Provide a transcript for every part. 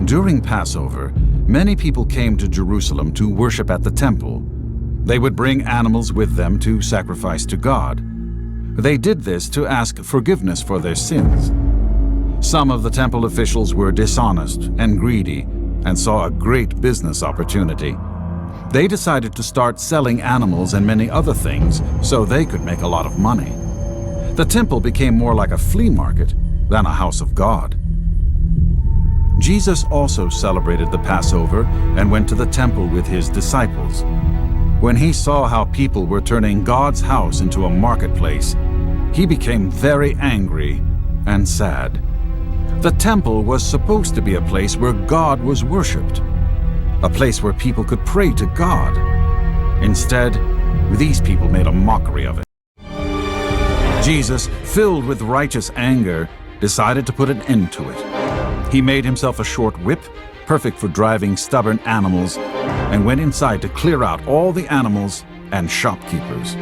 During Passover, many people came to Jerusalem to worship at the temple. They would bring animals with them to sacrifice to God. They did this to ask forgiveness for their sins. Some of the temple officials were dishonest and greedy and saw a great business opportunity. They decided to start selling animals and many other things so they could make a lot of money. The temple became more like a flea market than a house of God. Jesus also celebrated the Passover and went to the temple with his disciples. When he saw how people were turning God's house into a marketplace, he became very angry and sad. The temple was supposed to be a place where God was worshipped, a place where people could pray to God. Instead, these people made a mockery of it. Jesus, filled with righteous anger, decided to put an end to it. He made himself a short whip, perfect for driving stubborn animals, and went inside to clear out all the animals and shopkeepers.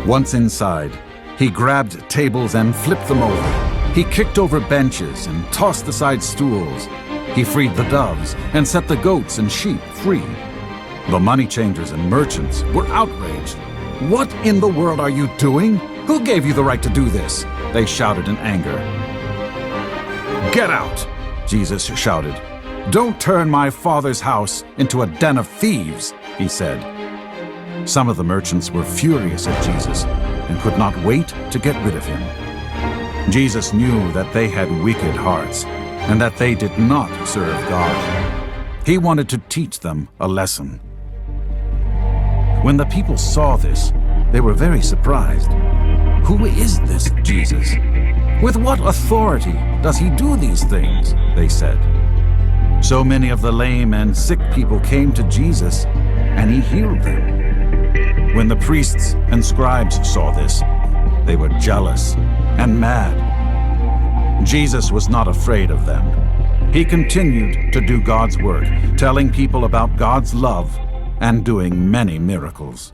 Once inside, he grabbed tables and flipped them over. He kicked over benches and tossed aside stools. He freed the doves and set the goats and sheep free. The money changers and merchants were outraged. "What in the world are you doing? Who gave you the right to do this?" they shouted in anger. "Get out!" Jesus shouted. "Don't turn my Father's house into a den of thieves," he said. Some of the merchants were furious at Jesus and could not wait to get rid of him. Jesus knew that they had wicked hearts and that they did not serve God. He wanted to teach them a lesson. When the people saw this, they were very surprised. "Who is this Jesus? With what authority does he do these things?" they said. So many of the lame and sick people came to Jesus, and he healed them. When the priests and scribes saw this, they were jealous and mad. Jesus was not afraid of them. He continued to do God's work, telling people about God's love and doing many miracles.